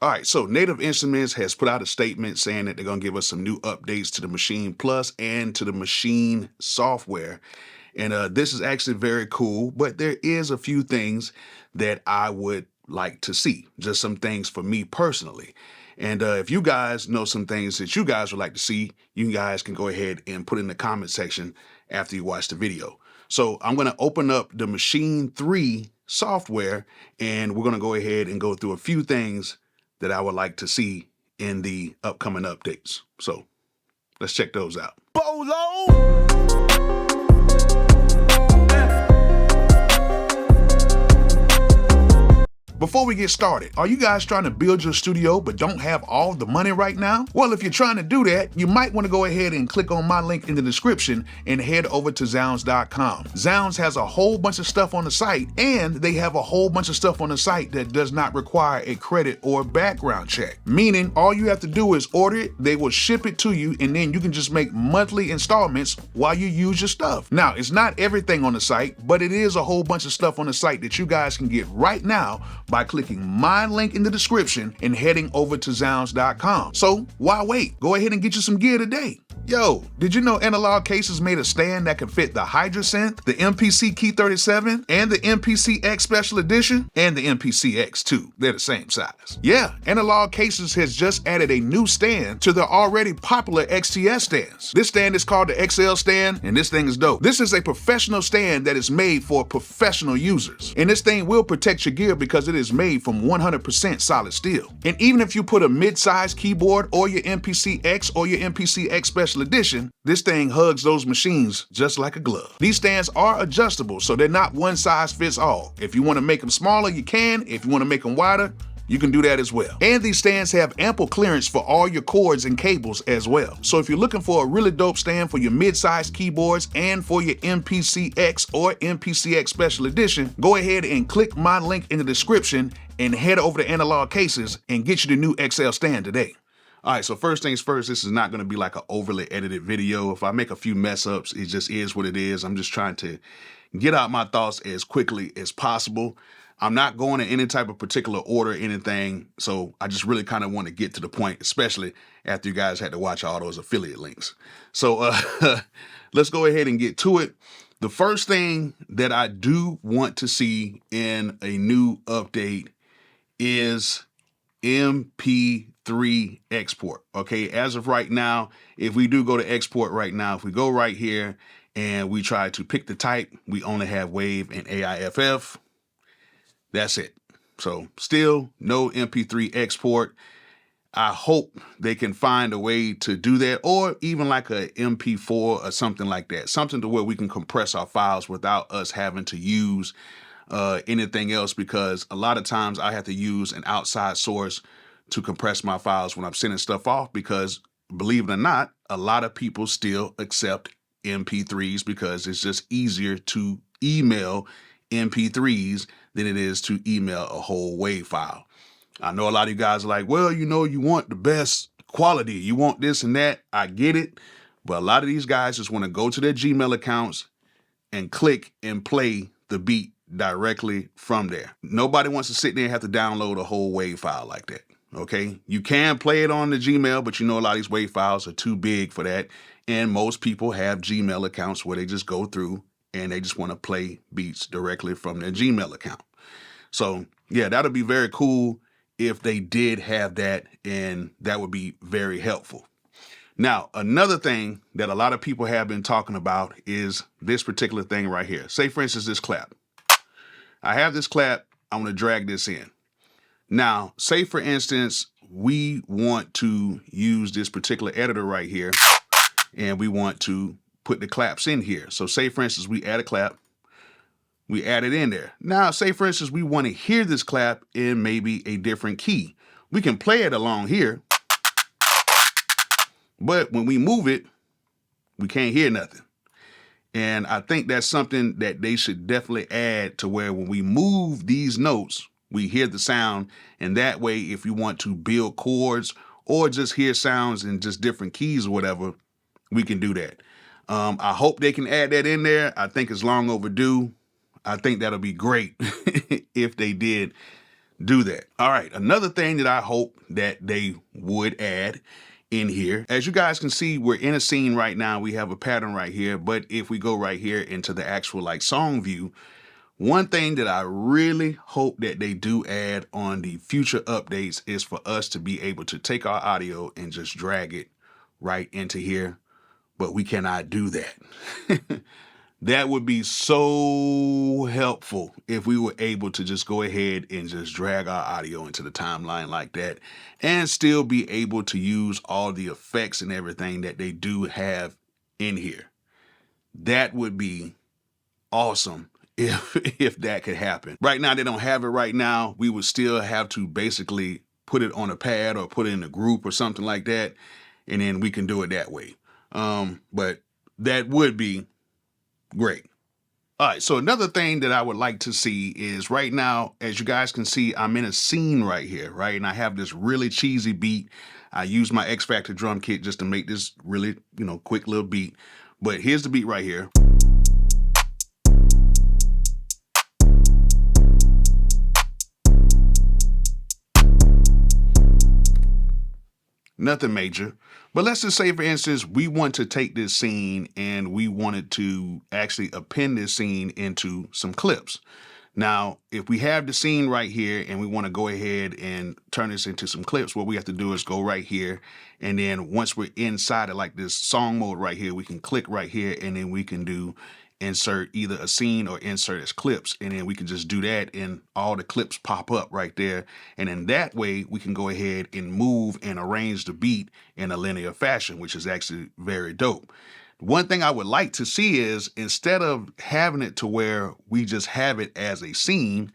All right, so Native Instruments has put out a statement saying that they're going to give us some new updates to the Maschine Plus and to the Maschine software. And this is actually very cool, but there is a few things that I would like to see, just some things for me personally. And if you guys know some things that you guys would like to see, you guys can go ahead and put in the comment section after you watch the video. So I'm going to open up the Maschine 3 software, and we're going to go ahead and go through a few things that I would like to see in the upcoming updates. So let's check those out. Bolo! Before we get started, are you guys trying to build your studio but don't have all the money right now? Well, if you're trying to do that, you might want to go ahead and click on my link in the description and head over to Zounds.com. Zounds has a whole bunch of stuff on the site, and they have a whole bunch of stuff on the site that does not require a credit or background check. Meaning, all you have to do is order it, they will ship it to you, and then you can just make monthly installments while you use your stuff. Now, it's not everything on the site, but it is a whole bunch of stuff on the site that you guys can get right now by clicking my link in the description and heading over to Zounds.com. So why wait? Go ahead and get you some gear today. Yo, did you know Analog Cases made a stand that can fit the Hydrosynth, the MPC Key 37, and the MPC X Special Edition, and the MPC X too? They're the same size. Yeah, Analog Cases has just added a new stand to the already popular XTS stands. This stand is called the XL stand, and this thing is dope. This is a professional stand that is made for professional users. And this thing will protect your gear because it is made from 100% solid steel. And even if you put a mid-size keyboard or your MPC X or your MPC X Special Edition, this thing hugs those machines just like a glove. These stands are adjustable, so they're not one size fits all. If you want to make them smaller, you can. If you want to make them wider, you can do that as well. And these stands have ample clearance for all your cords and cables as well. So if you're looking for a really dope stand for your mid-sized keyboards and for your MPC X or MPC X Special Edition, go ahead and click my link in the description and head over to Analog Cases and get you the new XL stand today. All right, so first things first, this is not going to be like an overly edited video. If I make a few mess ups, it just is what it is. I'm just trying to get out my thoughts as quickly as possible. I'm not going in any type of particular order or anything, so I just really kind of want to get to the point, especially after you guys had to watch all those affiliate links. So let's go ahead and get to it. The first thing that I do want to see in a new update is MP3 export. Okay, as of right now, if we do go to export right now, if we go right here and we try to pick the type, we only have WAV and AIFF. That's it. So still no MP3 export. I hope they can find a way to do that, or even like a MP4 or something like that, something to where we can compress our files without us having to use anything else, because a lot of times I have to use an outside source to compress my files when I'm sending stuff off, because believe it or not, a lot of people still accept MP3s because it's just easier to email MP3s than it is to email a whole WAV file. I know a lot of you guys are like, well, you know, you want the best quality, you want this and that. I get it. But a lot of these guys just want to go to their Gmail accounts and click and play the beat directly from there. Nobody wants to sit there and have to download a whole WAV file like that. Okay, you can play it on the Gmail, but you know a lot of these WAV files are too big for that. And most people have Gmail accounts where they just go through and they just want to play beats directly from their Gmail account. So yeah, that'll be very cool if they did have that, and that would be very helpful. Now, another thing that a lot of people have been talking about is this particular thing right here. Say, for instance, this clap. I have this clap. I want to drag this in. Now, say, for instance, we want to use this particular editor right here, and we want to put the claps in here. So say, for instance, we add a clap. We add it in there. Now, say, for instance, we want to hear this clap in maybe a different key. We can play it along here, but when we move it, we can't hear nothing. And I think that's something that they should definitely add, to where when we move these notes, we hear the sound. And that way, if you want to build chords or just hear sounds in just different keys or whatever, we can do that. I hope they can add that in there. I think it's long overdue. I think that'll be great if they did do that. All right, another thing that I hope that they would add in here, as you guys can see, we're in a scene right now. We have a pattern right here, but if we go right here into the actual like song view, one thing that I really hope that they do add on the future updates is for us to be able to take our audio and just drag it right into here, but we cannot do that. That would be so helpful if we were able to just go ahead and just drag our audio into the timeline like that and still be able to use all the effects and everything that they do have in here. That would be awesome if that could happen. Right now, they don't have it right now. We would still have to basically put it on a pad or put it in a group or something like that, and then we can do it that way. But that would be great. All right, so another thing that I would like to see is right now, as you guys can see, I'm in a scene right here, right? And I have this really cheesy beat. I use my X Factor drum kit just to make this really, quick little beat. But here's the beat right here. Nothing major. But let's just say, for instance, we want to take this scene and we wanted to actually append this scene into some clips. Now, if we have the scene right here and we want to go ahead and turn this into some clips, what we have to do is go right here. And then once we're inside of like this song mode right here, we can click right here and then we can do insert either a scene or insert as clips. And then we can just do that and all the clips pop up right there. And in that way, we can go ahead and move and arrange the beat in a linear fashion, which is actually very dope. One thing I would like to see is instead of having it to where we just have it as a scene,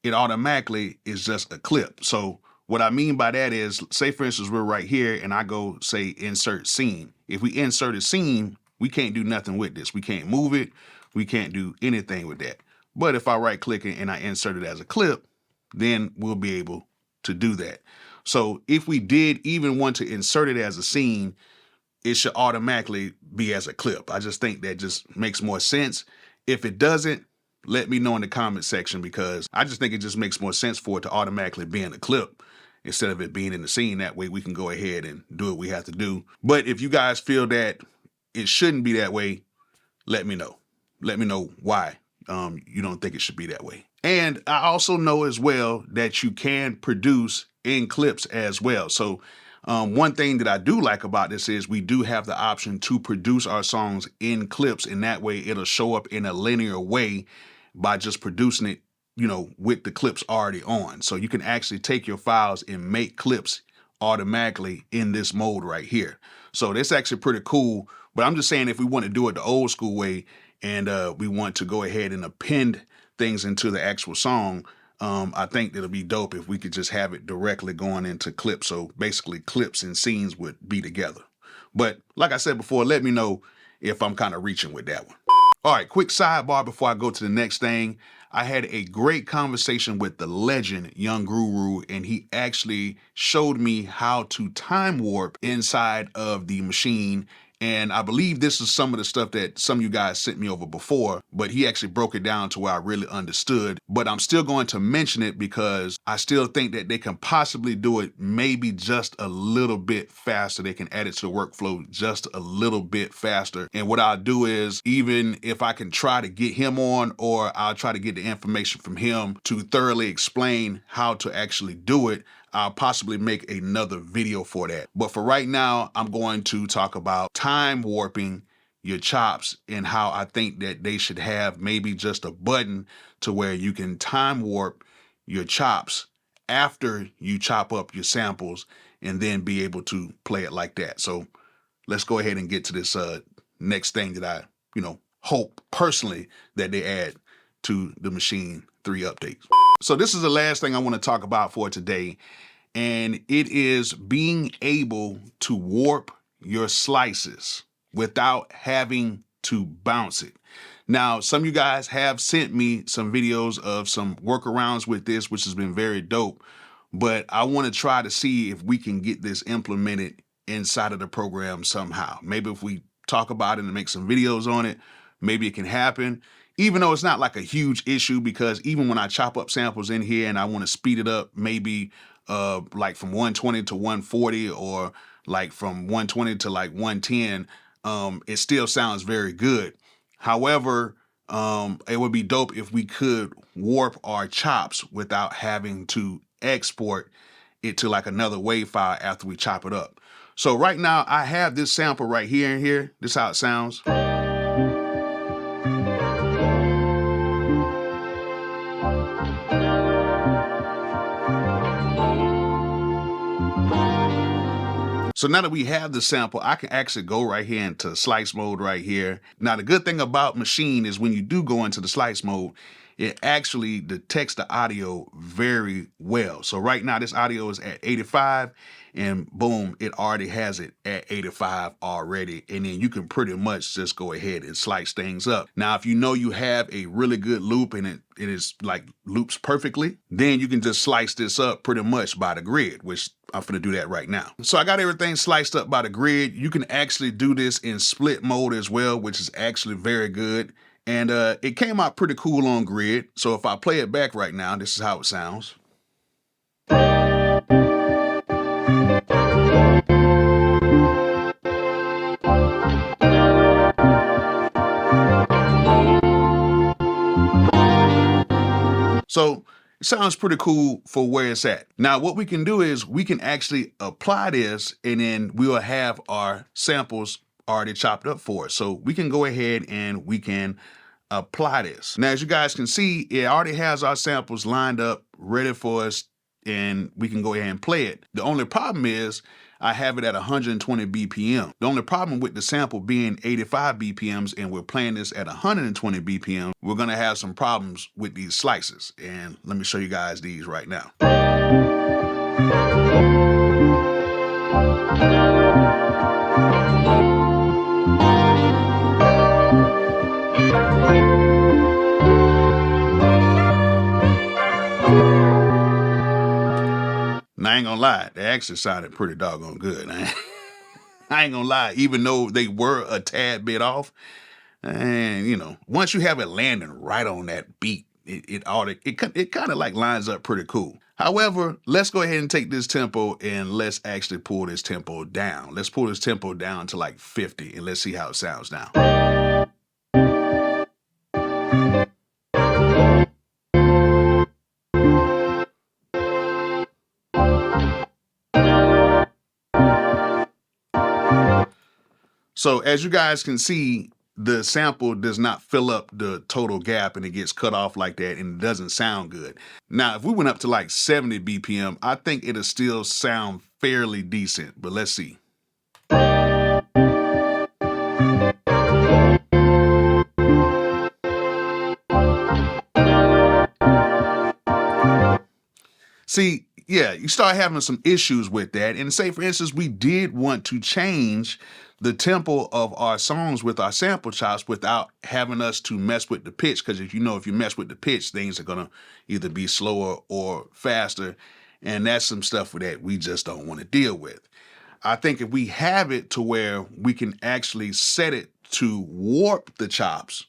it automatically is just a clip. So what I mean by that is, say for instance, we're right here and I go say insert scene. If we insert a scene, we can't do nothing with this. We can't move it. We can't do anything with that. But if I right click it and I insert it as a clip, then we'll be able to do that. So if we did even want to insert it as a scene, it should automatically be as a clip. I just think that just makes more sense. If it doesn't, let me know in the comment section, because I just think it just makes more sense for it to automatically be in a clip instead of it being in the scene. That way we can go ahead and do what we have to do. But if you guys feel that it shouldn't be that way, let me know. Let me know why you don't think it should be that way. And I also know as well that you can produce in clips as well. So one thing that I do like about this is we do have the option to produce our songs in clips, and that way it'll show up in a linear way by just producing it, with the clips already on. So you can actually take your files and make clips automatically in this mode right here. So that's actually pretty cool. But I'm just saying, if we want to do it the old school way and we want to go ahead and append things into the actual song, I think it'll be dope if we could just have it directly going into clips. So basically clips and scenes would be together. But like I said before, let me know if I'm kind of reaching with that one. All right, quick sidebar before I go to the next thing. I had a great conversation with the legend Young Guru, and he actually showed me how to time warp inside of the Maschine. And I believe this is some of the stuff that some of you guys sent me over before, but he actually broke it down to where I really understood. But I'm still going to mention it because I still think that they can possibly do it maybe just a little bit faster. They can add it to the workflow just a little bit faster. And what I'll do is, even if I can try to get him on, or I'll try to get the information from him to thoroughly explain how to actually do it, I'll possibly make another video for that. But for right now, I'm going to talk about time warping your chops and how I think that they should have maybe just a button to where you can time warp your chops after you chop up your samples and then be able to play it like that. So let's go ahead and get to this next thing that I, hope personally that they add to the Maschine 3 updates. So this is the last thing I want to talk about for today, and it is being able to warp your slices without having to bounce it. Now, some of you guys have sent me some videos of some workarounds with this, which has been very dope, but I want to try to see if we can get this implemented inside of the program somehow. Maybe if we talk about it and make some videos on it, maybe it can happen. even though it's not like a huge issue, because even when I chop up samples in here and I want to speed it up, maybe like from 120 to 140 or like from 120 to like 110, it still sounds very good. However, it would be dope if we could warp our chops without having to export it to like another WAV file after we chop it up. So right now I have this sample right here and here. This is how it sounds. So now that we have the sample, I can actually go right here into slice mode right here. Now, the good thing about Maschine is when you do go into the slice mode, it actually detects the audio very well. So right now this audio is at 85 and boom, it already has it at 85 already. And then you can pretty much just go ahead and slice things up. Now, if you know you have a really good loop and it is like loops perfectly, then you can just slice this up pretty much by the grid, which I'm gonna do that right now. So I got everything sliced up by the grid. You can actually do this in split mode as well, which is actually very good. And it came out pretty cool on grid. So if I play it back right now, this is how it sounds. So it sounds pretty cool for where it's at. Now, what we can do is we can actually apply this and then we will have our samples already chopped up for us. So we can go ahead and we can apply this. Now, as you guys can see, it already has our samples lined up, ready for us, and we can go ahead and play it. The only problem is I have it at 120 BPM. The only problem with the sample being 85 BPMs and we're playing this at 120 BPM, we're gonna have some problems with these slices. And let me show you guys these right now. And I ain't gonna lie, they actually sounded pretty doggone good. I ain't gonna lie, even though they were a tad bit off. And you know, once you have it landing right on that beat, it kind of like lines up pretty cool. However, let's go ahead and take this tempo and let's actually pull this tempo down. Let's pull this tempo down to like 50 and let's see how it sounds now. So as you guys can see, the sample does not fill up the total gap and it gets cut off like that and it doesn't sound good. Now, if we went up to like 70 BPM, I think it'll still sound fairly decent, but let's see. See, yeah, you start having some issues with that. And say, for instance, we did want to change the tempo of our songs with our sample chops without having us to mess with the pitch. Because if you mess with the pitch, things are going to either be slower or faster. And that's some stuff that we just don't want to deal with. I think if we have it to where we can actually set it to warp the chops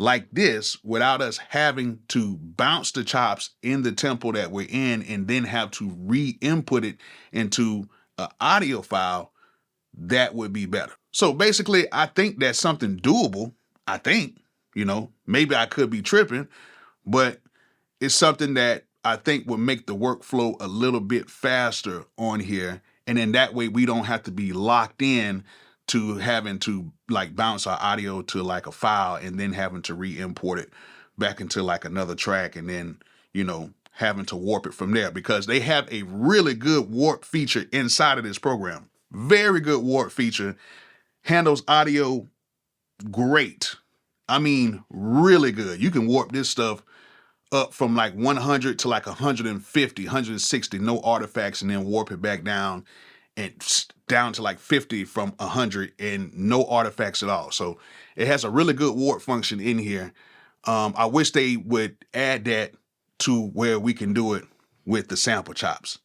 like this without us having to bounce the chops in the tempo that we're in and then have to re-input it into an audio file, that would be better. So basically, I think that's something doable. I think, maybe I could be tripping, but it's something that I think would make the workflow a little bit faster on here. And then that way we don't have to be locked in to having to like bounce our audio to like a file and then having to re-import it back into like another track and then, having to warp it from there, because they have a really good warp feature inside of this program. Very good warp feature. Handles audio great. I mean, really good. You can warp this stuff up from like 100 to like 150, 160, no artifacts, and then warp it back down and down to like 50 from 100 and no artifacts at all. So it has a really good warp function in here. I wish they would add that to where we can do it with the sample chops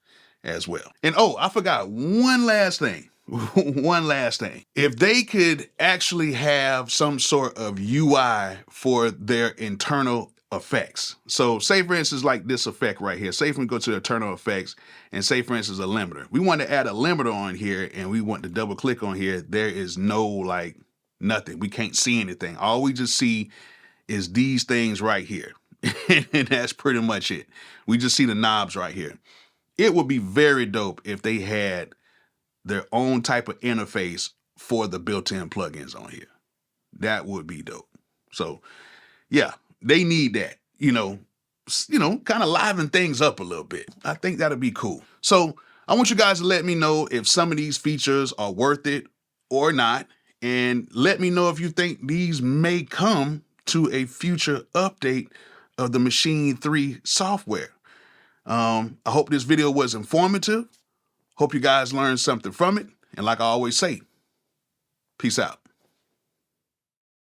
as well. And oh, I forgot one last thing. one last thing. If they could actually have some sort of UI for their internal effects. So say for instance, like this effect right here, say if we go to internal effects and say for instance, a limiter. We want to add a limiter on here and we want to double click on here. There is no like nothing. We can't see anything. All we just see is these things right here. And that's pretty much it. We just see the knobs right here. It would be very dope if they had their own type of interface for the built-in plugins on here. That would be dope. So yeah, they need that, kind of liven things up a little bit. I think that'd be cool. So I want you guys to let me know if some of these features are worth it or not. And let me know if you think these may come to a future update of the Maschine 3 software. I hope this video was informative. Hope you guys learned something from it. And like I always say, peace out.